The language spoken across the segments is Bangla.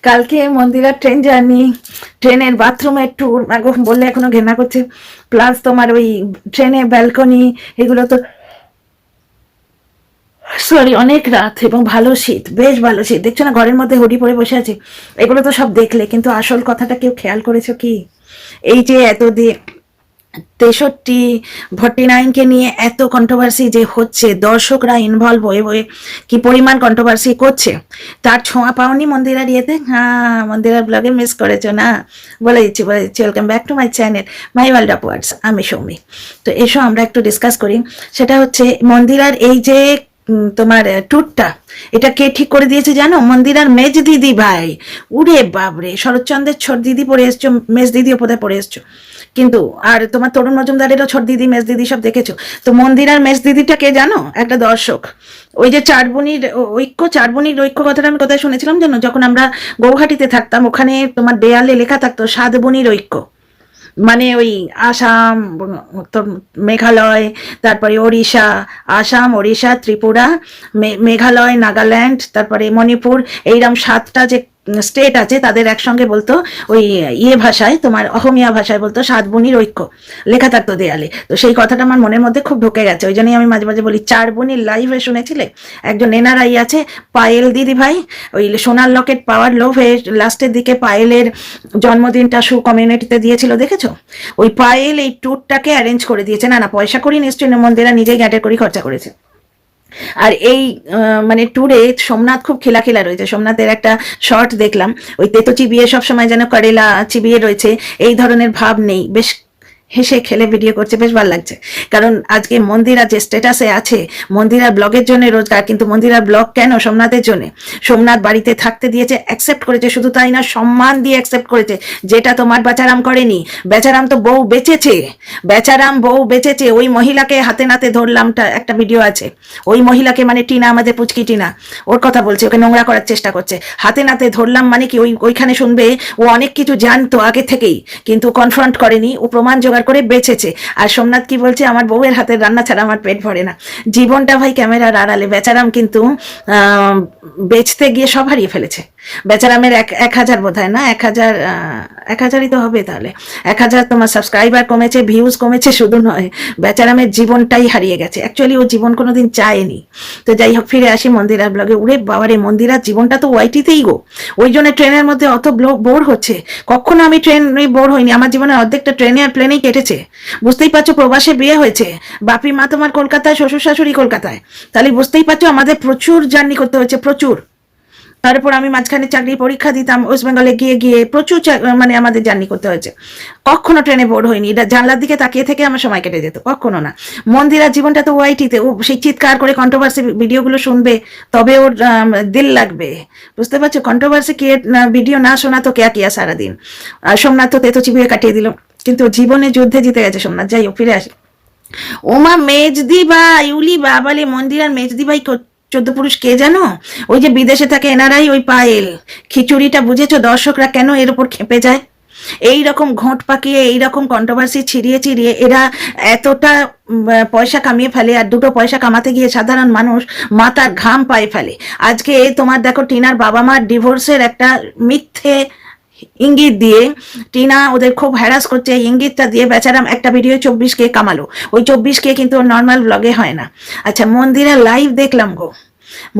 কালকে মন্দিরার ট্রেন জার্নি, ট্রেনের বাথরুমের ট্যুর, বললে এখনো ঘেন্না করছে। প্লাস তোমার ওই ট্রেনের ব্যালকনি, এগুলো তো সরি অনেক রাত এবং ভালো শীত, বেশ ভালো শীত, দেখছো না ঘরের মধ্যে হুডি পরে বসে আছে। এগুলো তো সব দেখলে, কিন্তু আসল কথাটা কেউ খেয়াল করেছো কি? এই যে এতদিন 63-49কে নিয়ে এত কন্ট্রোভার্সি যে হচ্ছে, দর্শকরা ইনভলভ হয়ে হয়ে কি পরিমাণ কন্ট্রোভার্সি করছে, তার ছোঁয়া পাওনি মন্দিরার ইয়েতে? হ্যাঁ, মন্দিরার ব্লগে মিস করেছো না? বলে দিচ্ছি welcome back to my channel my world of words, আমি সৌমি। তো এসো আমরা একটু ডিসকাস করি। সেটা হচ্ছে মন্দিরার এই যে তোমার ট্যুরটা, এটা কে ঠিক করে দিয়েছে জানো? মন্দিরার মেজ দিদি ভাই। উরে বাবরে, শরৎচন্দ্রের ছোট দিদি পড়ে এসছো, মেজ দিদি ওপরে পড়ে এসছো কিন্তু। আর তোমার তরুণ মজুমদারেরও ছোট দিদি মেজ দিদি সব দেখেছো। তো মন্দিরার মেজ দিদিটা কে জানো? একটা দর্শক। ওই যে চারবনির ঐক্য কথাটা আমি কোথায় শুনেছিলাম জানো? যখন আমরা গৌহাটিতে থাকতাম, ওখানে তোমার দেয়ালে লেখা থাকতো সাতবনির ঐক্য। মানে ওই আসাম, মেঘালয়, তারপরে ওড়িশা, আসাম, ওড়িশা, ত্রিপুরা, মেঘালয়, নাগাল্যান্ড, তারপরে মণিপুর, এইরকম 7টা যে স্টেট আছে, তাদের একসঙ্গে বলতো ওই ভাষায়, তোমার অসমীয়া ভাষায় বলতো সাতবনির ঐক্য, লেখা থাকতো দেয়ালে। তো সেই কথাটা আমার মনের মধ্যে খুব ঢুকে গেছে, ওই জন্যই আমি মাঝে মাঝে বলি। চারবনির লাইভে শুনেছিলে একজন এনআরআই আছে, পায়েল দিদি ভাই, ওই সোনার লকেট পাওয়ার লোভে লাস্টের দিকে পায়েলের জন্মদিনটা কমিউনিটিতে দিয়েছিল, দেখেছো? ওই পায়েল এই ট্যুরটাকে অ্যারেঞ্জ করে দিয়েছে। না পয়সা করি নিশ্চয়ই, মন্দিরা নিজেই গ্যাটের করি খরচা করেছে। আর এই মানে ট্যুরে সোমনাথ খুব খিলাখিলা রয়েছে। সোমনাথের একটা শর্ট দেখলাম, ওই তেতো চিবিয়ে সবসময় যেন করেলা চিবিয়ে রয়েছে, এই ধরনের ভাব নেই, বেশ হেসে খেলে ভিডিও করছে, বেশ ভালো লাগছে। কারণ আজকে মন্দিরা যে স্ট্যাটাসে আছে, মন্দিরা ব্লগের জন্য রোজগার, কিন্তু মন্দিরা ব্লগ কেন? সোমনাথের জন্য। সোমনাথ বাড়িতে থাকতে দিয়েছে, অ্যাকসেপ্ট করেছে, শুধু তাই না সম্মান দিয়ে অ্যাকসেপ্ট করেছে, যেটা তোমার বেচারাম করেনি। বেচারাম তো বউ বেঁচেছে, বেচারাম বউ বেঁচেছে। ওই মহিলাকে হাতে নাতে ধরলাম, একটা ভিডিও আছে, ওই মহিলাকে মানে টিনা, আমাদের পুচকি টিনা, ওর কথা বলছে, ওকে নোংরা করার চেষ্টা করছে। হাতে নাতে ধরলাম মানে কি, ওইখানে শুনবে ও অনেক কিছু জানতো আগে থেকেই, কিন্তু কনফ্রন্ট করেনি, ও প্রমাণ জোগাড় করে বেঁচেছে। আর সোমনাথ কি বলছে? আমার বউয়ের হাতের রান্না ছাড়া আমার পেট ভরে না। জীবনটা ভাই ক্যামেরার আড়ালে। বেচারাম কিন্তু বেচতে গিয়ে সব হারিয়ে ফেলেছে। বেচারামের 1000 বোধ হয় না, 1000ই তো হবে তাহলে। 1000 তোমার সাবস্ক্রাইবার কমেছে, ভিউজ কমেছে, শুধু নয়, বেচারামের জীবনটাই হারিয়ে গেছে। অ্যাকচুয়ালি ও জীবন কোনোদিন চায়নি। তো যাই হোক, ফিরে আসি মন্দিরার ব্লগে। উড়ে বাবারে, মন্দিরার জীবনটা তো ওয়াইটিতেই গো। ওই জন্য ট্রেনের মধ্যে অত বোর হচ্ছে। কখনো আমি ট্রেনে বোর হইনি, আমার জীবনের অর্ধেকটা ট্রেনে আর প্লেনেই কেটেছে। বুঝতেই পারছো, প্রবাসে বিয়ে হয়েছে, বাপি মা তোমার কলকাতায়, শ্বশুর শাশুড়ি কলকাতায়, তাহলে বুঝতেই পারছো আমাদের প্রচুর জার্নি করতে হয়েছে, প্রচুর। তারপর আমি মাঝখানে চাকরির পরীক্ষা দিতাম ওয়েস্ট বেঙ্গলে, গিয়ে গিয়ে প্রচুর মানে আমাদের জার্নি করতে হয়েছে। কখনো ট্রেনে বোর হয়নি, এটা জানলার দিকে তাকিয়ে থেকে আমার সময় কেটে যেত, কখনো না। মন্দিরার জীবনটা তো ওয়াইটিতে, ও সেই চিৎকার করে কন্ট্রোভার্সি ভিডিওগুলো শুনবে, তবে ওর দিল লাগবে, বুঝতে পারছো? কন্ট্রোভার্সি ভিডিও না শোনা তো কেয়া কিয়া সারাদিন। আর সোমনাথ তো তেতো চিবিয়ে কাটিয়ে দিল, কিন্তু জীবনে যুদ্ধে জিতে গেছে সোমনাথ। যাই হোক, ফিরে আসি। ওমা মেজদি ভাই, উলি বাবালে, মন্দিরার মেজদি ভাই 14 পুরুষ কে জানো? ওই যে বিদেশে থাকে এনারাই, ওই পায়েল। খিচুড়িটা বুঝেছো দর্শকরা কেন এর উপর খেপে যায়? এই রকম ঘোঁট পাকিয়ে, এইরকম কন্ট্রোভার্সি ছিড়িয়ে ছিড়িয়ে এরা এতটা পয়সা কামিয়ে ফেলে, আর দুটো পয়সা কামাতে গিয়ে সাধারণ মানুষ মাথার ঘাম পায়ে ফেলে। আজকে তোমার দেখো, টিনার বাবা মার ডিভোর্সের একটা মিথ্যে ইঙ্গিত দিয়ে টিনা ওদের খুব হ্যারাস করছে, ইঙ্গিতটা দিয়ে বেচারাম একটা ভিডিও 24K কামালো। ওই 24K কিন্তু নর্মাল ব্লগে হয় না। আচ্ছা, মন্দিরা লাইভ দেখলাম গো।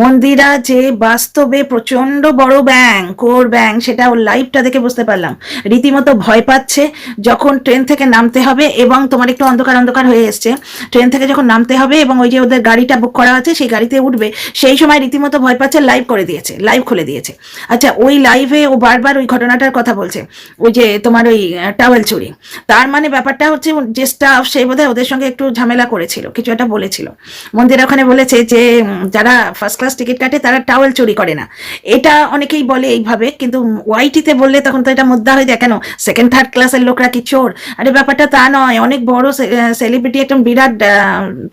মন্দিরা যে বাস্তবে প্রচন্ড বড় ব্যাং, কোর ব্যাং, সেটা ওর লাইভটা দেখে বুঝতে পারলাম। রীতিমতো ভয় পাচ্ছে যখন ট্রেন থেকে নামতে হবে, এবং তোমার একটু অন্ধকার অন্ধকার হয়ে এসছে, ট্রেন থেকে যখন নামতে হবে এবং ওই যে ওদের গাড়িটা বুক করা আছে সেই গাড়িতে উঠবে, সেই সময় রীতিমতো ভয় পাচ্ছে, লাইভ করে দিয়েছে, লাইভ খুলে দিয়েছে। আচ্ছা, ওই লাইভে ও বারবার ওই ঘটনাটার কথা বলছে, ওই যে তোমার ওই টাওয়েল চুরি। তার মানে ব্যাপারটা হচ্ছে, যে স্টাফ সেই বোধহয় ওদের সঙ্গে একটু ঝামেলা করেছিল, কিছু একটা বলেছিল। মন্দির ওখানে বলেছে যে যারা ফার্স্ট ক্লাস টিকিট কাটে তারা টাওয়েল চুরি করে না। এটা অনেকেই বলে এইভাবে, কিন্তু ওয়াইটিতে বললে তখন তো এটা মুদ্রা হয়ে যায়, কেন সেকেন্ড থার্ড ক্লাসের লোকরা কি চোর? আরে ব্যাপারটা তা নয়, অনেক বড় সেলিব্রিটি, একদম বিরাট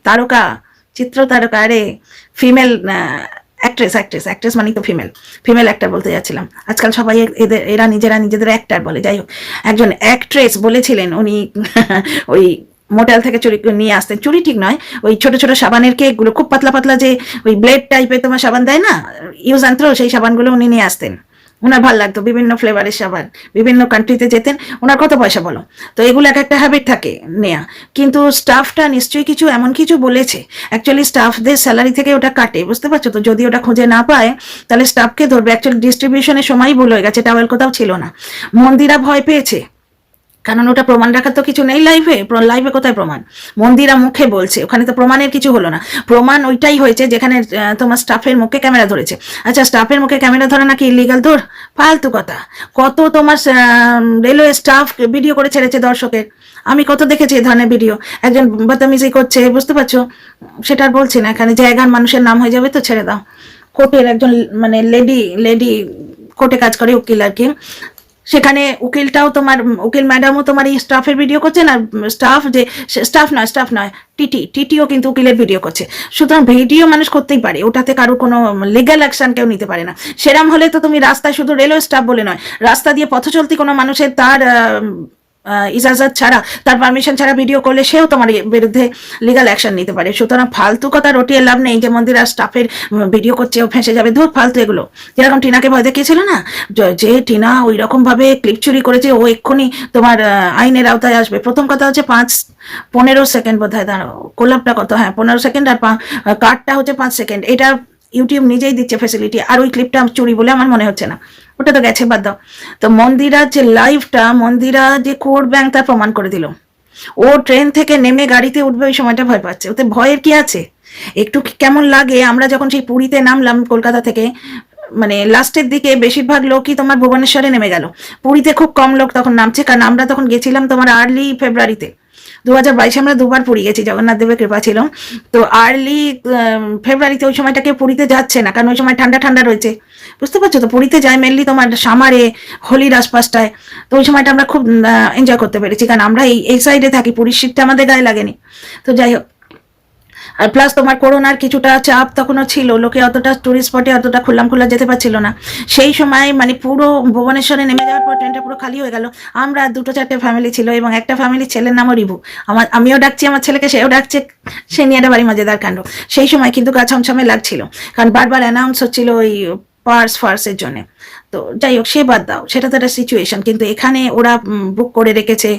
তারকা, চিত্র তারকা, আরে ফিমেল অ্যাক্ট্রেস মানে তো ফিমেল অ্যাক্টর বলতে যাচ্ছিলাম। আজকাল সবাই এরা নিজেদের অ্যাক্টর বলে। যাই হোক, একজন অ্যাক্ট্রেস বলেছিলেন উনি ওই মোটেল থেকে চুরি নিয়ে আসতেন, চুরি ঠিক নয়, ওই ছোট ছোট সাবানের কেকগুলো, খুব পাতলা পাতলা, যে ওই ব্লেড টাইপের তোমার সাবান দেয় না, ইউজ অ্যান্ড থ্রো, সেই সাবানগুলো উনি নিয়ে আসতেন। ওনার ভালো লাগতো বিভিন্ন ফ্লেভারের সাবান, বিভিন্ন কান্ট্রিতে যেতেন, ওনার কত পয়সা বলো। তো এগুলো এক একটা হ্যাবিট থাকে নেয়া, কিন্তু স্টাফটা নিশ্চয়ই কিছু এমন কিছু বলেছে, অ্যাকচুয়ালি স্টাফদের স্যালারি থেকে ওটা কাটে, বুঝতে পারছো তো। যদি ওটা খুঁজে না পায় তাহলে স্টাফকে ধরবে, অ্যাকচুয়ালি ডিস্ট্রিবিউশনের সময় ভুল হয়ে গেছে, টাওয়েল কোথাও ছিল না। মন্দিরা ভয় পেয়েছে, কারণ ওটা প্রমাণ রাখার তো কিছু নেই লাইভে, লাইভে কোথায় প্রমাণ, মন্দিরা মুখে বলছে, ওখানে তো প্রমাণের কিছু হলো না। প্রমাণ ওইটাই হয়েছে যেখানে তোমার স্টাফের মুখে ক্যামেরা ধরেছে। আচ্ছা, স্টাফের মুখে ক্যামেরা ধরে নাকি ইলিগাল? দূর, ফালতু কথা। কত তোমার রেলওয়ে স্টাফ ভিডিও করে ছেড়েছে দর্শকের, আমি কত দেখেছি এই ধরনের ভিডিও। একজন বদতমিজি করছে, বুঝতে পারছো, সেটা আর বলছি না এখানে, জায়গার মানুষের নাম হয়ে যাবে তো ছেড়ে দাও। কোর্টের একজন মানে লেডি কোর্টে কাজ করে, উকিল আর কি, সেখানে উকিলটাও তোমার, উকিল ম্যাডামও তোমার এই স্টাফের ভিডিও করছে না, স্টাফ নয় টিটিও কিন্তু উকিলের ভিডিও করছে। সুতরাং ভিডিও মানুষ করতেই পারে, ওটাতে কারোর কোনো লিগ্যাল অ্যাকশন কেউ নিতে পারে না। সেরাম হলে তো তুমি রাস্তায় শুধু রেলওয়ে স্টাফ বলে নয়, রাস্তা দিয়ে পথ চলতি কোনো মানুষের তার ইজাজত ছাড়া, তার পারমিশন ছাড়া ভিডিও করলে সেও তোমার বিরুদ্ধে লিগাল অ্যাকশন নিতে পারে। সুতরাং ফালতু কথা রটিয়ে লাভ নেই যে মন্দিরা স্টাফের ভিডিও করছে ও ফেঁসে যাবে, ধূর ফালতু এগুলো। যেরকম টিনাকে ভয় দেখিয়েছিল না, যে টিনা ওই রকম ভাবে ক্লিপ চুরি করেছে, ও এক্ষুনি তোমার আইনের আওতায় আসবে। প্রথম কথা হচ্ছে 15 সেকেন্ড বোধ হয়, দাঁড়াও কোলাপটা কত, হ্যাঁ 15 সেকেন্ড, আর কার্ডটা হচ্ছে 5 সেকেন্ড। এটা ইউটিউব নিজেই দিচ্ছে ফ্যাসিলিটি, আর ওই ক্লিপটা চুরি বলে আমার মনে হচ্ছে না, ওটা তো গেছে, বাদ দাও। তো মন্দিরার যে লাইফটা, মন্দিরা যে কোর ব্যাংক তা প্রমাণ করে দিল। ও ট্রেন থেকে নেমে গাড়িতে উঠবে ওই সময়টা ভয় পাচ্ছে, ওতে ভয়ের কি আছে? একটু কেমন লাগে, আমরা যখন সেই পুরীতে নামলাম কলকাতা থেকে, মানে লাস্টের দিকে বেশিরভাগ লোকই তোমার ভুবনেশ্বরে নেমে গেল, পুরীতে খুব কম লোক তখন নামছে, কারণ আমরা তখন গেছিলাম তোমার আর্লি ফেব্রুয়ারিতে। 2022 আমরা দুবার পুরী গেছি, জগন্নাথ দেবের কৃপা ছিল। তো আর্লি ফেব্রুয়ারিতে ওই সময়টা কেউ পুরীতে যাচ্ছে না, কারণ ওই সময় ঠান্ডা ঠান্ডা রয়েছে, বুঝতে পারছো তো। পুরীতে যায় মেনলি তোমার সামারে, হোলির আশপাশটায়। তো ওই সময়টা আমরা খুব এনজয় করতে পেরেছি, কারণ আমরা এই সাইডে থাকি, পুরীর শীতটা আমাদের গায়ে লাগেনি। তো যাই হোক, আর প্লাস তোমার করোনার কিছুটা চাপ তখনও ছিল, লোকে অতটা টুরিস্ট স্পটে অতটা খোলা যেতে পারছিল না। সেই সময় মানে পুরো ভুবনেশ্বরে নেমে যাওয়ার পর ট্রেনটা পুরো খালি হয়ে গেল। আমরা 2-4টে ফ্যামিলি ছিল, এবং একটা ফ্যামিলির ছেলের নামও রিভু। আমিও ডাকছি আমার ছেলেকে, সেও ডাকছে, সে নিয়ে একটা বাড়ি মজাদার কাণ্ড। সেই সময় কিন্তু গা ছমছমে লাগছিল, কারণ বারবার অ্যানাউন্স হচ্ছিল ওই ফার্সের জন্য। তো যাই হোক, সে বাদ দাও, সেটা তো একটা সিচুয়েশন। কিন্তু এখানে ওরা বুক করে রেখেছে,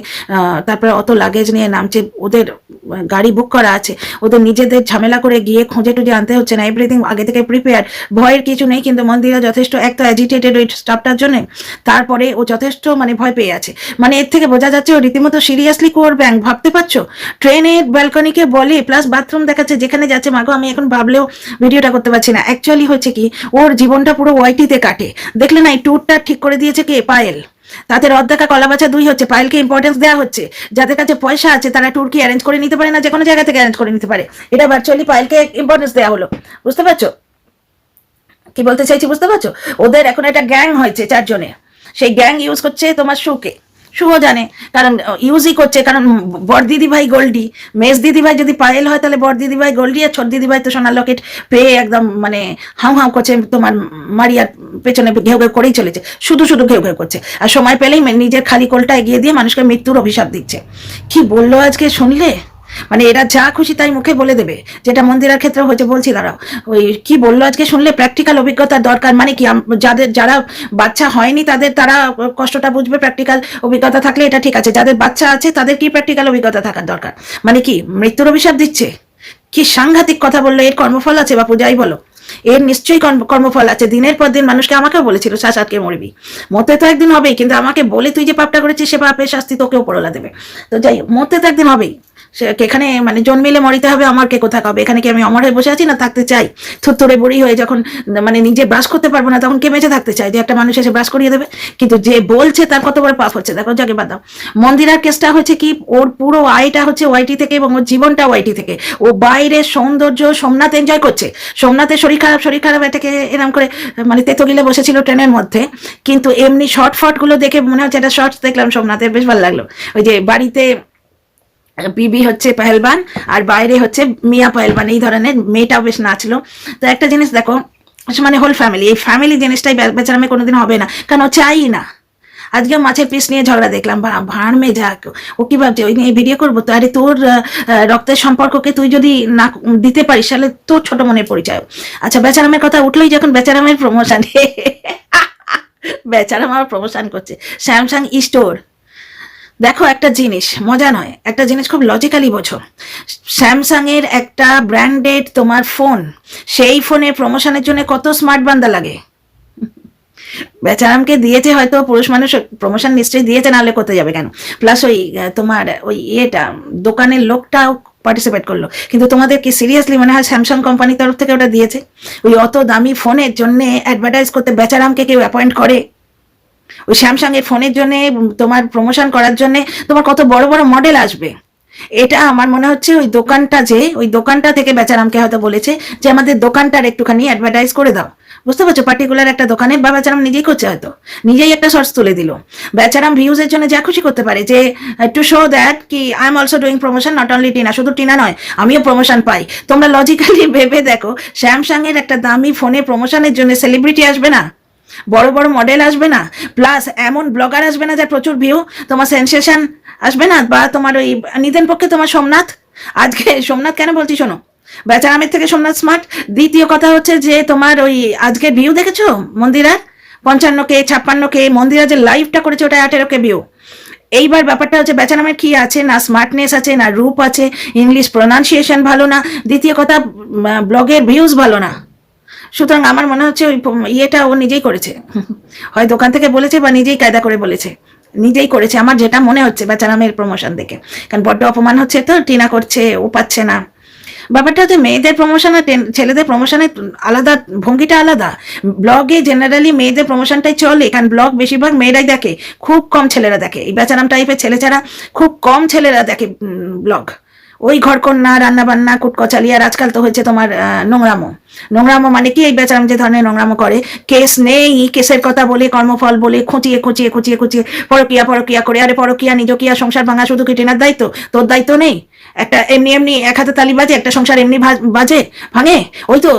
তারপরে অত লাগেজ নিয়ে নামছে, ওদের গাড়ি বুক করা আছে, ওদের নিজেদের ঝামেলা করে গিয়ে খুঁজে টুজে আনতে হচ্ছে না, এভরিথিং আগে থেকে প্রিপেয়ার, ভয়ের কিছু নেই। কিন্তু মন্দিরা যথেষ্ট, এক তো অ্যাজিটেটেড ওই স্টাফটার জন্য, তারপরে ও যথেষ্ট মানে ভয় পেয়ে আছে। মানে এর থেকে বোঝা যাচ্ছে ও রীতিমতো সিরিয়াসলি কোর ব্যাংক, ভাবতে পারছো, ট্রেনের ব্যালকনিকে বলে, প্লাস বাথরুম দেখাচ্ছে যেখানে যাচ্ছে। মাগো, আমি এখন ভাবলেও ভিডিওটা করতে পারছি না। অ্যাকচুয়ালি হচ্ছে কি, ওর জীবনটা পুরো ওয়াইটিতে কাটে। দেখলে না, এই ট্যুরটা ঠিক করে দিয়েছে কে? পায়েল। তাদের অর্ধেকা কলা বাছা 2 হচ্ছে, পায়েলকে ইম্পর্টেন্স দেওয়া হচ্ছে। যাদের কাছে পয়সা আছে তারা ট্যুর কি অ্যারেঞ্জ করে নিতে পারে না, যে কোনো জায়গা থেকে অ্যারেঞ্জ করে নিতে পারে। এটা ভার্চুয়ালি পায়েলকে ইম্পর্টেন্স দেওয়া হলো, বুঝতে পারছো কি বলতে চাইছি? বুঝতে পারছো, ওদের এখন একটা গ্যাং হয়েছে 4 জনের, সেই গ্যাং ইউজ করছে তোমার শুকে। শুভ জানে, কারণ ইউজই করছে, কারণ বড় দিদি ভাই গোল্ডি, মেজ দিদি ভাই যদি পায়েল হয় তাহলে বড় দিদি ভাই গোল্ডি, আর ছোট দিদি ভাই তো সোনার লকেট পেয়ে একদম মানে হাউ করছে, তোমার মারিয়ার পেছনে ঘেউ ঘেউ করেই চলেছে, শুধু ঘেউ ঘেউ করছে। আর সময় পেলেই নিজের খালি কোলটা এগিয়ে দিয়ে মানুষকে মৃত্যুর অভিশাপ দিচ্ছে। কি বললো আজকে শুনলে? মানে এরা যা খুশি তাই মুখে বলে দেবে, যেটা মন্দিরের ক্ষেত্রে হয়েছে। বলছি দাঁড়াও, ওই কি বললো আজকে শুনলে, প্র্যাকটিক্যাল অভিজ্ঞতার দরকার। মানে কি, যারা বাচ্চা হয়নি তারা কষ্টটা বুঝবে, প্র্যাকটিক্যাল অভিজ্ঞতা থাকলে এটা ঠিক আছে। যাদের বাচ্চা আছে তাদের কি প্র্যাকটিক্যাল অভিজ্ঞতা থাকার দরকার? মানে কি মৃত্যুর অভিশাপ দিচ্ছে? কি সাংঘাতিক কথা বললো! এর কর্মফল আছে বাপু, যাই বলো, এর নিশ্চয়ই কর্মফল আছে। দিনের পর দিন মানুষকে, আমাকেও বলেছিল শাসাতকে মরবি, মরতে তো একদিন হবেই, কিন্তু আমাকে বলে তুই যে পাপটা করেছিস সে পাপের শাস্তি তোকেও পড়লা দেবে। তো যাই, মরতে তো একদিন হবেই, এখানে মানে জন্মিলে মরিতে হবে, আমার কে কোথা হবে? এখানে কি আমি অমর হয়ে বসে আছি না থাকতে চাই? থুরথুরে বুড়ি হয়ে যখন মানে নিজে ব্রাশ করতে পারবো না, তখন কে বেঁচে থাকতে চাই যে একটা মানুষ এসে ব্রাশ করিয়ে দেবে? কিন্তু যে বলছে তার কত বড় পাপ হচ্ছে দেখো। যাকে বাদ দাও, মন্দিরার কেসটা হচ্ছে কি, ওর পুরো আয়টা হচ্ছে ওয়াইটি থেকে, এবং ওর জীবনটা ওয়াইটি থেকে। ও বাইরের সৌন্দর্য সোমনাথ এনজয় করছে, সোমনাথের শরীর খারাপ এটাকে এরকম করে মানে তেতো গিলে বসেছিল ট্রেনের মধ্যে, কিন্তু এমনি শর্ট গুলো দেখে মনে হচ্ছে একটা শর্টস দেখলাম সোমনাথের, বেশ ভালো লাগলো। ওই যে বাড়িতে বিবি হচ্ছে পেহেলবান আর বাইরে হচ্ছে মিয়া পেহেলবান, এই ধরনের, মেয়েটাও বেশ নাচলো। তো একটা জিনিস দেখো, মানে হোল ফ্যামিলি, এই ফ্যামিলি জিনিসটাই বেচারামে কোনোদিন হবে না, কারণ ও চাই না। আজকে মাছের পিস নিয়ে ঝগড়া দেখলাম, ভাঁড় মে যাক, ও কি ভাবছে ওই নিয়ে ভিডিও করবো? তো আরে তোর রক্তের সম্পর্ককে তুই যদি না দিতে পারিস তাহলে তোর ছোট মনের পরিচয়। আচ্ছা, বেচারামের কথা উঠলেই যখন বেচারামের প্রমোশন বেচারা আমার প্রমোশন করছে স্যামসাং স্টোর। দেখো একটা জিনিস মজা নয়, একটা জিনিস খুব লজিক্যালি বোঝো। স্যামসাং এর একটা ব্র্যান্ডেড তোমার ফোন, সেই ফোনের প্রমোশনের জন্য কত স্মার্ট বান্দা লাগে। বেচারামকে দিয়েছে হয়তো পুরুষ মানুষ, প্রমোশন নিশ্চয়ই দিয়েছে, নাহলে কোথায় যাবে কেন। প্লাস ওই তোমার ওই দোকানের লোকটাও পার্টিসিপেট করলো। কিন্তু তোমাদের কি সিরিয়াসলি মনে হয় স্যামসাং কোম্পানির তরফ থেকে ওটা দিয়েছে? ওই অত দামি ফোনের জন্য অ্যাডভার্টাইজ করতে বেচারামকে কেউ অ্যাপয়েন্ট করে? ওই স্যামসাং এর ফোনের জন্য তোমার প্রমোশন করার জন্য তোমার কত বড় বড় মডেল আসবে। এটা আমার মনে হচ্ছে ওই দোকানটা থেকে বেচারামকে হয়তো বলেছে যে আমাদের দোকানটার একটুখানি অ্যাডভার্টাইজ করে দাও, বুঝতে পারছো, পার্টিকুলার একটা দোকানে। বা বেচারাম নিজেই করছে, হয়তো নিজেই একটা শর্টস তুলে দিল। বেচারাম ভিউজের জন্য যা খুশি করতে পারে, যে টু শো দ্যাট কি I am also doing promotion, not only Tina, শুধু টিনা নয় আমিও প্রমোশন পাই। তোমরা লজিক্যালি ভেবে দেখো, স্যামসাং এর একটা দামি ফোনে প্রমোশনের জন্য সেলিব্রিটি আসবে না, বড় বড় মডেল আসবে না, প্লাস এমন ব্লগার আসবে না যার প্রচুর ভিউ, তোমার সেন্সেশন আসবে না, বা তোমার ওই নিদেন পক্ষে তোমার সোমনাথ। আজকে সোমনাথ কেন বলছি শোনো, বেচারামের থেকে সোমনাথ স্মার্ট। দ্বিতীয় কথা হচ্ছে যে তোমার ওই আজকে ভিউ দেখেছো মন্দিরার 55K 56K, মন্দিরা যে লাইভটা করেছে ওটা 18K ভিউ। এইবার ব্যাপারটা হচ্ছে বেচারামের কি আছে, না স্মার্টনেস আছে, না রূপ আছে, ইংলিশ প্রোনাউন্সিয়েশন ভালো না, দ্বিতীয় কথা ব্লগের ভিউজ ভালো না। সুতরাং আমার মনে হচ্ছে ওই ইয়েটা ও নিজেই করেছে, হয় দোকান থেকে বলেছে বা নিজেই কায়দা করে বলেছে, নিজেই করেছে আমার যেটা মনে হচ্ছে বেচারামের প্রমোশন দেখে। কারণ বড্ড অপমান হচ্ছে তো, টিনা করছে ও পাচ্ছে না। ব্যাপারটা হচ্ছে মেয়েদের প্রমোশন আর ছেলেদের প্রমোশনের আলাদা, ভঙ্গিটা আলাদা। ব্লগে জেনারেলি মেয়েদের প্রমোশনটাই চলে, কারণ ব্লগ বেশিরভাগ মেয়েরাই দেখে, খুব কম ছেলেরা দেখে। এই বেচারাম টাইপের ছেলে ছাড়া খুব কম ছেলেরা দেখে ব্লগ। ওই ঘরকন্যা, রান্না বান্না, কুটকচালি, আর আজকাল তো হয়েছে তোমার নোংরামো। নোংরামো মানে কি, এই বেচারাম যে ধরনের নোংরামো করে, কেস নেই, কেসের কথা বলে, কর্মফল বলে, খুঁচিয়ে খুঁচিয়ে খুঁচিয়ে খুঁচিয়ে পরকিয়া করে। আরে পরকিয়া নিজকিয়া সংসার ভাঙা শুধু কি টিনার দায়িত্ব? তোর দায়িত্ব নেই? একটা এমনি এক হাতে তালি বাজে, একটা সংসার এমনি ভাঙে। ওই তো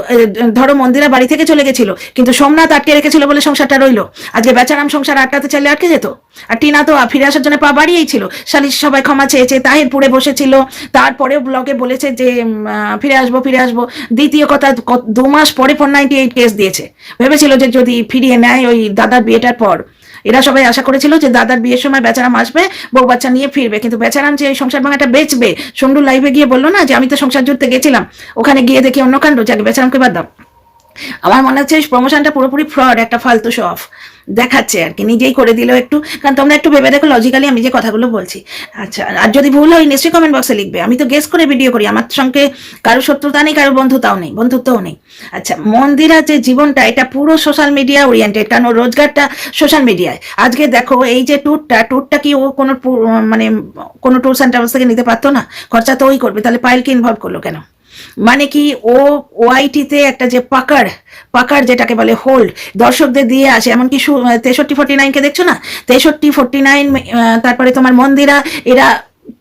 ধরো মন্দিরা বাড়ি থেকে চলে গেছিল, কিন্তু সোমনাথ আটকে রেখেছিল বলে সংসারটা রইলো। আজকে বেচারাম সংসার আটকাতে চাইলে আটকে যেত। আর টিনা তো ফিরে আসার জন্য পা বাড়িয়েই ছিল, সালিশ সবাই ক্ষমা চেয়েছে, তাহিরপুরে বসেছিল, তারপরেও ব্লগে বলেছে যে ফিরে আসবো। দ্বিতীয় কথা, 2 মাস পরে 498 কেস দিয়েছে। ভেবেছিল যে যদি ফিরিয়ে নেয় ওই দাদার বিয়েটার পর, এরা সবাই আশা করেছিল যে দাদার বিয়ের সময় বেচারাম আসবে, বউ বাচ্চা নিয়ে ফিরবে। কিন্তু বেচারাম যে সংসার ভাঙাটা বেচবে, সন্ডু লাইভে গিয়ে বললো না যে আমি তো সংসার জুড়তে গেছিলাম, ওখানে গিয়ে দেখি অন্য কাণ্ড। যাকে বেচারামকে বাদ দাও। আমার মনে হচ্ছে প্রমোশনটা পুরোপুরি ফ্রড, একটা ফালতু শো অফ দেখাচ্ছে আর কি, নিজেই করে দিল একটু। কারণ তোমরা একটু ভেবে দেখো লজিক্যালি আমি যে কথাগুলো বলছি। আচ্ছা, আর যদি ভুল হয় নিশ্চয়ই কমেন্ট বক্সে লিখবে, আমি তো গেস করে ভিডিও করি, আমার সঙ্গে কারো শত্রুতা নেই, কারো বন্ধুত্বও নেই। আচ্ছা, মন্দিরা যে জীবনটা, এটা পুরো সোশ্যাল মিডিয়া ওরিয়েন্টেড, কারণ ওর রোজগারটা সোশ্যাল মিডিয়ায়। আজকে দেখো এই যে ট্যুরটা কি ও কোনো মানে কোনো ট্যুরস অ্যান্ড ট্রাভেলস থেকে নিতে পারতো না? খরচা তো ওই করবে, তাহলে পায়েলকে ইনভলভ করলো কেন? মানে কি ও ওআইটিতে একটা যে পাকার যেটাকে বলে হোল্ড, দর্শকদের দিয়ে আসে। এমনকি 6349কে দেখছো না, 6349, তারপরে তোমার মন্দিরা, এরা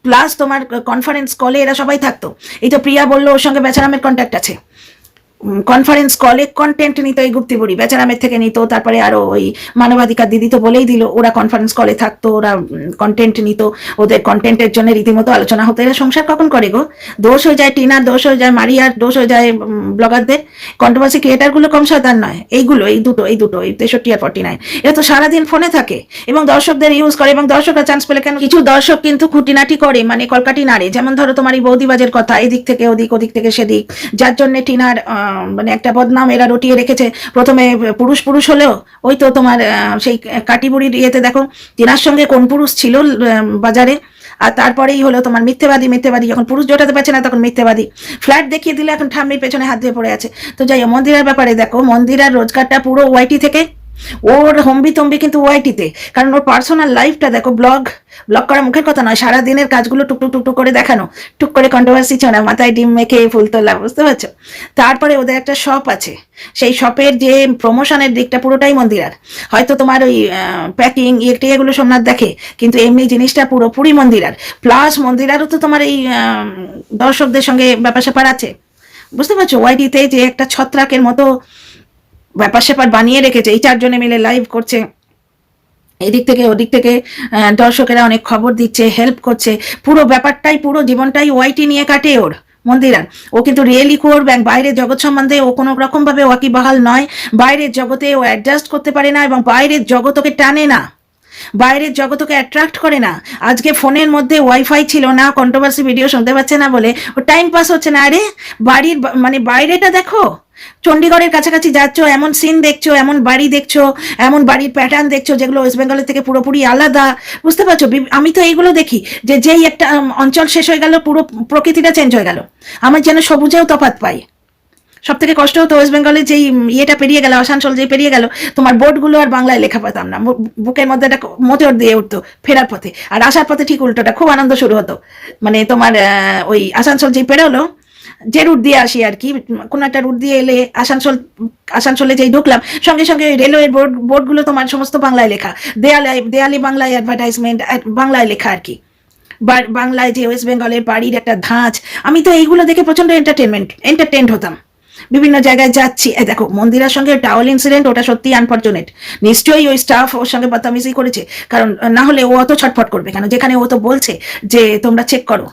প্লাস তোমার কনফারেন্স কলে এরা সবাই থাকতো। এই তো প্রিয়া বললো ওর সঙ্গে বেচারামের কন্ট্যাক্ট আছে, কনফারেন্স কলে কন্টেন্ট নিত, এই গুপ্তিবুড়ি বেচারামের থেকে নিত। তারপরে আরো ওই মানবাধিকার দিদি তো বলেই দিল, ওরা কনফারেন্স কলে থাকতো, ওরা কন্টেন্ট নিত, ওদের কন্টেন্টের জন্য রীতিমতো আলোচনা হতো। এরা সংসার কখন করে গো? দোষ হয়ে যায় টিনার, দোষ হয়ে যায় মারিয়ার, দোষ হয়ে যায় ব্লগারদের। কন্ট্রোভার্সি ক্রিয়েটারগুলো কম শয়তান নয়। এই দুটো এই 63 আর 49, এরা তো সারাদিন ফোনে থাকে এবং দর্শকদের ইউজ করে, এবং দর্শকরা চান্স পেলে কেন, কিছু দর্শক কিন্তু খুঁটিনাটি করে, মানে কলকাটি নাড়ে। যেমন ধরো তোমার এই বৌদিবাজের কথা, এদিক থেকে ওদিক থেকে সেদিক, যার জন্য টিনার মানে একটা বদনাম এরা রটিয়ে রেখেছে। প্রথমে পুরুষ হলেও ওই তো তোমার সেই কাটিবুড়ির ইয়েতে দেখো টিনার সঙ্গে কোন পুরুষ ছিল বাজারে, আর তারপরেই হলো তোমার মিথ্যেবাদী, যখন পুরুষ জোটাতে পারছে না তখন মিথ্যেবাদী। ফ্ল্যাট দেখিয়ে দিলে এখন ঠাম্মির পেছনে হাত দিয়ে পড়ে আছে। তো যাই হোক, মন্দিরার ব্যাপারে দেখো, মন্দিরার রোজগারটা পুরো ওয়াইটি থেকে, ওর হম্বি কিন্তু ওয়াইটিতে। কারণ ওর পার্সোনাল লাইফটা দেখো, ব্লগ করা মুখের কথা নয়, সারাদিনের কাজগুলো টুকটুক করে দেখানো, টুক করে কন্ট্রোভার্সি ছড়া, মাথায় ডিম মেখে ফুল তোলা, বুঝতে পারছো? তারপরে ওদের একটা শপ আছে, সেই শপের যে প্রমোশনের দিকটা পুরোটাই মন্দিরার। হয়তো তোমার ওই প্যাকিং এগুলো সোমনাথ দেখে, কিন্তু এমনি জিনিসটা পুরোপুরি মন্দিরার। প্লাস মন্দিরারও তো তোমার এই দর্শকদের সঙ্গে ব্যাপার স্যাপার আছে, বুঝতে পারছো? ওয়াইটিতে যে একটা ছত্রাকের মতো ব্যাপার স্যাপার বানিয়ে রেখেছে, এই 4 জনে মিলে লাইভ করছে, এদিক থেকে ওদিক থেকে দর্শকেরা অনেক খবর দিচ্ছে, হেল্প করছে। পুরো ব্যাপারটাই, পুরো জীবনটাই ওয়াইটি নিয়ে কাটে ওর, মন্দিরার। ও কিন্তু রিয়েলি করবে, বাইরের জগৎ সম্বন্ধে ও কোনো রকম ভাবে ওয়াকিবহাল নয়। বাইরের জগতে ও অ্যাডজাস্ট করতে পারে না এবং বাইরের জগৎ ওকে টানে না, বাইরের জগৎকে অ্যাট্রাক্ট করে না। আজকে ফোনের মধ্যে ওয়াইফাই ছিল না, কন্ট্রোভার্সি ভিডিও শুনতে পাচ্ছে না বলে ও টাইম পাস হচ্ছে না। আরে বাড়ির মানে বাইরেটা দেখো, চণ্ডীগড়ের কাছাকাছি যাচ্ছ, এমন সিন দেখছো, এমন বাড়ি দেখছো, এমন বাড়ির প্যাটার্ন দেখছো যেগুলো ওয়েস্ট বেঙ্গলের থেকে পুরোপুরি আলাদা। বুঝতে পারছো? আমি তো এইগুলো দেখি যে যেই একটা অঞ্চল শেষ হয়ে গেল পুরো প্রকৃতিটা চেঞ্জ হয়ে গেল, আমার যেন সবুজেও তফাৎ পাই। সব থেকে কষ্ট হতো ওয়েস্ট বেঙ্গলের যেই ইয়েটা পেরিয়ে গেল, আসানসোল যেই পেরিয়ে গেল, তোমার বোর্ডগুলো আর বাংলায় লেখা পেতাম না, বুকের মধ্যে একটা মোটর দিয়ে উঠতো ফেরার পথে, আর আসার পথে ঠিক উল্টোটা, খুব আনন্দ শুরু হতো। মানে তোমার ওই আসানসোল যেই পেরোলো, যে রুট দিয়ে আসি আর কি, কোনো একটা রুট দিয়ে এলে আসানসোলে যেই ঢুকলাম, সঙ্গে সঙ্গে রেলওয়ের বোর্ডগুলো তোমার সমস্ত বাংলায় লেখা, দেয়ালে বাংলায় অ্যাডভার্টাইজমেন্ট বাংলায় লেখা আর কি, বাংলায় যে ওয়েস্ট বেঙ্গলের বাড়ির একটা ধাঁচ। আমি তো এইগুলো দেখে প্রচন্ড এন্টারটেন্ড হতাম। বিভিন্ন জায়গায় যাচ্ছি, দেখো মন্দিরার সঙ্গে টাওয়াল ইনসিডেন্ট, ওটা সত্যি আনফরচুনেট। নিশ্চয়ই ওই স্টাফ ওর সঙ্গে বদতামিজি করেছে, কারণ না হলে ও অত ছটফট করবে কেন? যেখানে ও তো বলছে যে তোমরা চেক করো,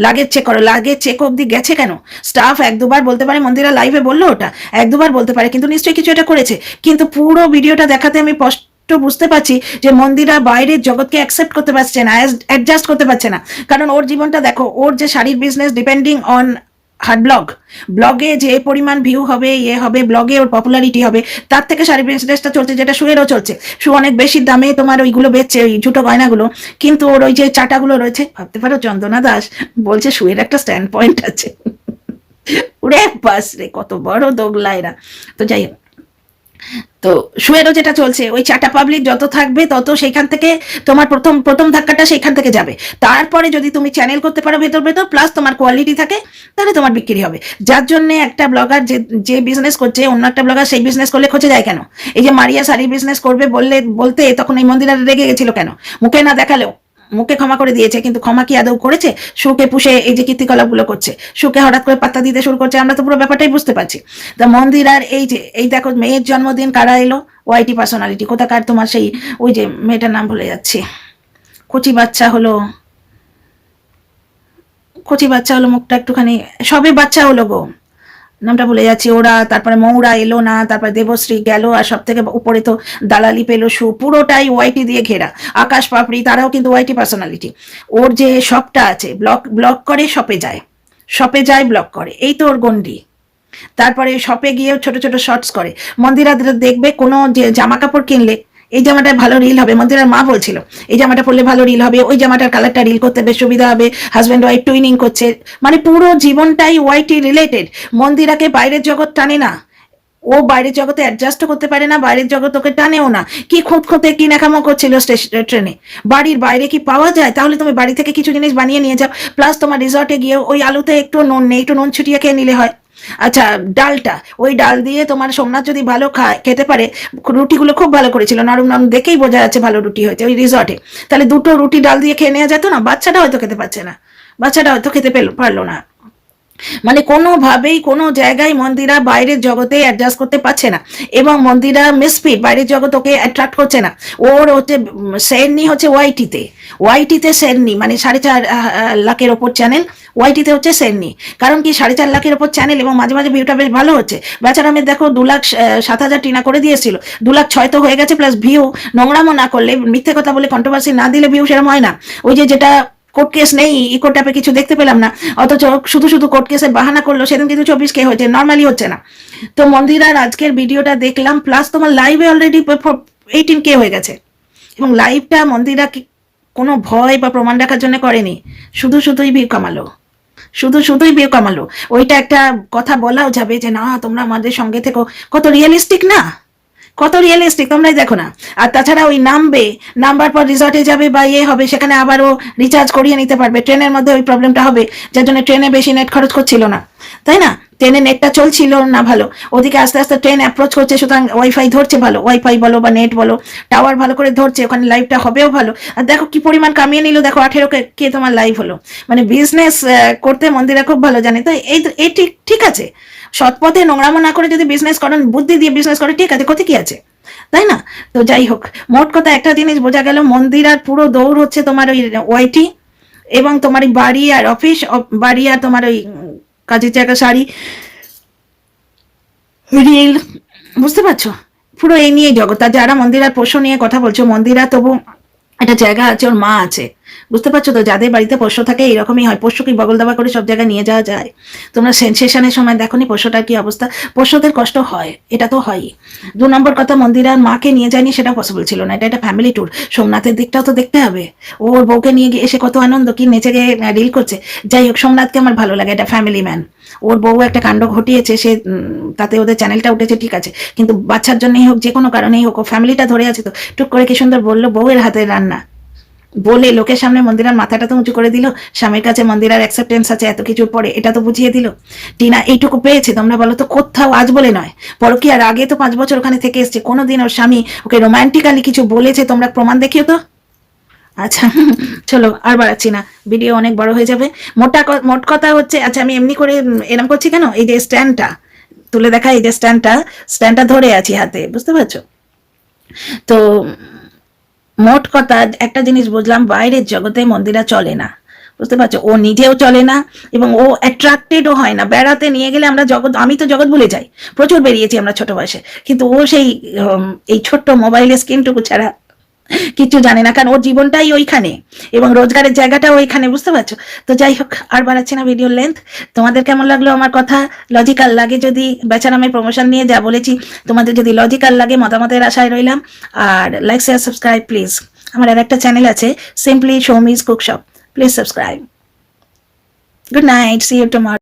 লাগেজ চেক করো, লাগেজ চেক অব্দি গেছে কেন? স্টাফ এক দুবার বলতে পারে, মন্দিরা লাইভে বললো ওটা, এক দুবার বলতে পারে, কিন্তু নিশ্চয়ই কিছু এটা করেছে। কিন্তু পুরো ভিডিওটা দেখাতে আমি বুঝতে পারছি যে মন্দিরা বাইরের জগৎকে অ্যাকসেপ্ট করতে পারছে না, অ্যাডজাস্ট করতে পারছে না। কারণ ওর জীবনটা দেখো, ওর যে শাড়ির বিজনেস ডিপেন্ডিং অন হার ব্লগে যে পরিমাণ ভিউ হবে, ইয়ে হবে, ব্লগে ওর পপুলারিটি হবে, তার থেকে শাড়ি বিজনেসটা চলছে, যেটা শুয়েরও চলছে। শু অনেক বেশি দামে তোমার ওইগুলো বেচছে, ওই ঝুটো গয়নাগুলো, কিন্তু ওর ওই যে চাটাগুলো রয়েছে, ভাবতে পারো চন্দনা দাস বলছে শুয়ের একটা স্ট্যান্ড পয়েন্ট আছে। ওরে বাস রে, কত বড় দোগলা এরা। তো যাই হোক, তো শুয়েরও যেটা চলছে, ওই চাটা পাবলিক যত থাকবে তত সেইখান থেকে তোমার প্রথম ধাক্কাটা সেইখান থেকে যাবে। তারপরে যদি তুমি চ্যানেল করতে পারো ভেতর প্লাস তোমার কোয়ালিটি থাকে, তাহলে তোমার বিক্রি হবে। যার জন্য একটা ব্লগার যে বিজনেস করছে, অন্য একটা ব্লগার সেই বিজনেস করলে খোঁজে যায় কেন? এই যে মারিয়া শাড়ি বিজনেস করবে বলতে তখন এই মন্দিরা রেগে গেছিল কেন? মুখে না দেখালেও মুখে ক্ষমা করে দিয়েছে, কিন্তু ক্ষমা কি আদৌ করেছে? সুকে পুষে এই যে কীর্তিকলাপগুলো করছে, সুকে হঠাৎ করে পাত্তা দিতে শুরু করছে, আমরা তো পুরো ব্যাপারটাই বুঝতে পারছি। তা মন্দিরার এই দেখো, মেয়ের জন্মদিন কারা এলো? ওয়াইটি পার্সোনালিটি কোথাকার, তোমার সেই ওই যে মেয়েটার নাম ভুলে যাচ্ছি, কচি বাচ্চা হলো, মুখটা একটুখানি, সবে বাচ্চা হলো গো, নামটা ভুলে যাচ্ছি। ওরা, তারপরে মৌরা এলো না, তারপরে দেবশ্রী গেল, আর সব থেকে উপরে তো দালালি পেলো শু, পুরোটাই ওয়াইটি দিয়ে ঘেরা। আকাশ পাপড়ি, তারাও কিন্তু ওয়াইটি পার্সোনালিটি। ওর যে শপটা আছে, ব্লক করে শপে যায় ব্লক করে, এই তো ওর গন্ডি। তারপরে শপে গিয়েও ছোট ছোট শর্টস করে। মন্দিরা দেখবে কোনো যে জামা কাপড় কিনলে, এই জামাটার ভালো রিল হবে, মন্দিরার মা বলছিল এই জামাটা পরলে ভালো রিল হবে, ওই জামাটার কালারটা রিল করতে বেশ সুবিধা হবে, হাজব্যান্ড ওয়াইফ টুইনিং করছে, মানে পুরো জীবনটাই ওয়াইটি রিলেটেড। মন্দিরাকে বাইরের জগৎ টানে না, ও বাইরের জগতে অ্যাডজাস্ট করতে পারে না, বাইরের জগৎ ওকে টানেও না। কি খুঁতখুঁতে কি নাকামো করছিল ট্রেনে, বাড়ির বাইরে কি পাওয়া যায়? তাহলে তুমি বাড়ি থেকে কিছু জিনিস বানিয়ে নিয়ে যাও, প্লাস তোমার রিসর্টে গিয়ে ওই আলুতে একটু নুন নেই, একটু নুন ছুটিয়ে খেয়ে নিলে হয়। আচ্ছা, ডালটা, ওই ডাল দিয়ে তোমার সোমনাথ যদি ভালো খেতে পারে, রুটিগুলো খুব ভালো করেছিল, নরম নরম, দেখেই বোঝা যাচ্ছে ভালো রুটি হয়েছে ওই রিসর্টে। তাহলে দুটো রুটি ডাল দিয়ে খেয়ে নেওয়া যেত না? বাচ্চাটা হয়তো খেতে পারছে না, বাচ্চাটা হয়তো খেতে পারলো না। মানে কোনোভাবেই কোনো জায়গায় মন্দিরা বাইরের জগতে অ্যাডজাস্ট করতে পারছে না, এবং মন্দিরা মিসফিট, বাইরের জগৎ ওকে অ্যাট্রাক্ট করছে না। ওর হচ্ছে সেরনি হচ্ছে ওয়াইটিতে সেরনি, মানে 4.5 লাখের ওপর চ্যানেল, ওয়াইটিতে হচ্ছে সেরনি। কারণ কি, 4.5 লাখের ওপর চ্যানেল এবং মাঝে মাঝে ভিউটা বেশ ভালো হচ্ছে। বেচারামের দেখো 2,07,000 টিনা করে দিয়েছিল, 2,06,000 তো হয়ে গেছে, প্লাস ভিউ নোংরামো না করলে, মিথ্যে কথা বলে কন্ট্রোভার্সি না দিলে ভিউ সেরকম হয় না। ওই যেটা কোর্ট কেস নেই, ইকো ট্যাপে কিছু দেখতে পেলাম না, অথচ শুধু কোর্ট কেসের বাহানা করলো, সেদিন কিন্তু 24K হয়েছে, নর্মালি হচ্ছে না। তো মন্দিরার আজকের ভিডিওটা দেখলাম, প্লাস তোমার লাইভে অলরেডি 18K হয়ে গেছে, এবং লাইভটা মন্দিরা কোনো ভয় বা প্রমাণ রাখার জন্য করেনি, শুধুই ভিউ কামালো। ওইটা একটা কথা বলাও যাবে যে না, তোমরা আমাদের সঙ্গে থেকো, কত রিয়েলিস্টিক না, তোমরাই দেখো না। আর তাছাড়া ওই নামবার পর রিসর্টে যাবে বা হবে, সেখানে আবারও রিচার্জ করিয়ে নিতে পারবে। ট্রেনের মধ্যে ওই প্রবলেমটা হবে, যার জন্য ট্রেনে বেশি নেট খরচ করছিল না, তাই না? ট্রেনে নেটটা চলছিল না ভালো, ওদিকে আস্তে আস্তে ট্রেন অ্যাপ্রোচ করছে, সুতরাং ওয়াইফাই ধরছে ভালো, ওয়াইফাই বলো বা নেট বলো, টাওয়ার ভালো করে ধরছে, ওখানে লাইভটা হবেও ভালো। আর দেখো কি পরিমাণ কামিয়ে নিল, দেখো 18K তোমার লাইভ হলো। মানে বিজনেস করতে মন্দিরা খুব ভালো জানে। তো এই ঠিক আছে, সৎপথে নোংরামো না করে যদি বিজনেস করেন, বুদ্ধি দিয়ে বিজনেস করে, ঠিক আছে, ক্ষতি কি আছে, তাই না? তো যাই হোক, মোট কথা একটা জিনিস বোঝা গেল, মন্দিরার পুরো দৌড় হচ্ছে তোমার ওই ওয়াইটি, এবং তোমার ওই বাড়ি আর অফিস, বাড়ি আর তোমার ওই কাজের জায়গা শাড়ি, রিল, বুঝতে পারছো? পুরো এই নিয়ে জগৎ। আর যারা মন্দিরার পোষ্য নিয়ে কথা বলছো, মন্দিরা তবু একটা জায়গা আছে, ওর মা আছে, বুঝতে পারছো তো? যাদের বাড়িতে পোষ্য থাকে এরকমই হয়, পোষ্য কি বগল দাবা করে সব জায়গায় নিয়ে যাওয়া যায়? তোমরা সেনসেশনের সময় দেখোনি পোষ্যটার কি অবস্থা? পোষ্যদের কষ্ট হয়, এটা তো হয়ই। 2 নম্বর কথা, মন্দিরার মাকে নিয়ে যায়নি সেটা পসিবল ছিল না, এটা একটা ফ্যামিলি ট্যুর। সোমনাথের দিকটাও তো দেখতে হবে। ওর বউকে নিয়ে গিয়ে এসে কত আনন্দ, কি নেচে গিয়ে রিল করছে। যাই হোক, সোমনাথকে আমার ভালো লাগে, এটা ফ্যামিলি ম্যান। ওর বউ একটা কাণ্ড ঘটিয়েছে, সে তাতে ওদের চ্যানেলটা উঠেছে, ঠিক আছে, কিন্তু বাচ্চার জন্যই হোক, যে কোনো কারণেই হোক, ও ফ্যামিলিটা ধরে আছে তো। টুক করে কি সুন্দর বললো বউয়ের হাতের রান্না বলে, লোকের সামনে মন্দিরার মাথাটা তো উঁচু করে দিল। স্বামীর কাছে মন্দিরার অ্যাকসেপ্টেন্স আছে এত কিছুর পরে, এটা তো বুঝিয়ে দিল। টিনা এইটুকু পেয়েছে, তোমরা বলো তো? কোথাও, আজ বলে নয়, পরকীয়ার আগে তো 5 বছর ওখানে থেকে এসছে, কোনোদিন ওর স্বামী ওকে রোমান্টিক্যালি কিছু বলেছে? তোমরা প্রমাণ দেখিও তো। আচ্ছা, চলো আর বাড়াচ্ছি না, ভিডিও অনেক বড় হয়ে যাবে। মোট কথা হচ্ছে, আচ্ছা আমি এমনি করে এরম করছি কেন? এই যে স্ট্যান্ডটা তুলে দেখা, এই যে স্ট্যান্ডটা ধরে আছি হাতে, বুঝতে পারছো তো? মোট কথা একটা জিনিস বুঝলাম, বাইরের জগতে মন্দিরা চলে না, বুঝতে পারছো? ও নিজেও চলে না এবং ও অ্যাট্রাক্টেডও হয় না। বেড়াতে নিয়ে গেলে আমরা জগৎ, আমি তো জগৎ ভুলে যাই, প্রচুর বেরিয়েছি আমরা ছোট বয়সে, কিন্তু ও সেই এই ছোট্ট মোবাইলের স্ক্রিনটুকু ছাড়া কিছু জানে না, কারণ ওর জীবনটাই ওইখানে এবং রোজগারের জায়গাটাও ওইখানে, বুঝতে পারছো তো? যাই হোক, আর বাড়াচ্ছি না ভিডিওর লেন্থ। তোমাদের কেমন লাগলো আমার কথা? লজিক্যাল লাগে যদি, বেচারামের প্রমোশন নিয়ে যা বলেছি, তোমাদের যদি লজিক্যাল লাগে, মতামতের আশায় রইলাম। আর লাইক, শেয়ার, সাবস্ক্রাইব প্লিজ। আমার আর একটা চ্যানেল আছে, simply Soumi's cook shop, please subscribe. Good night, see you tomorrow.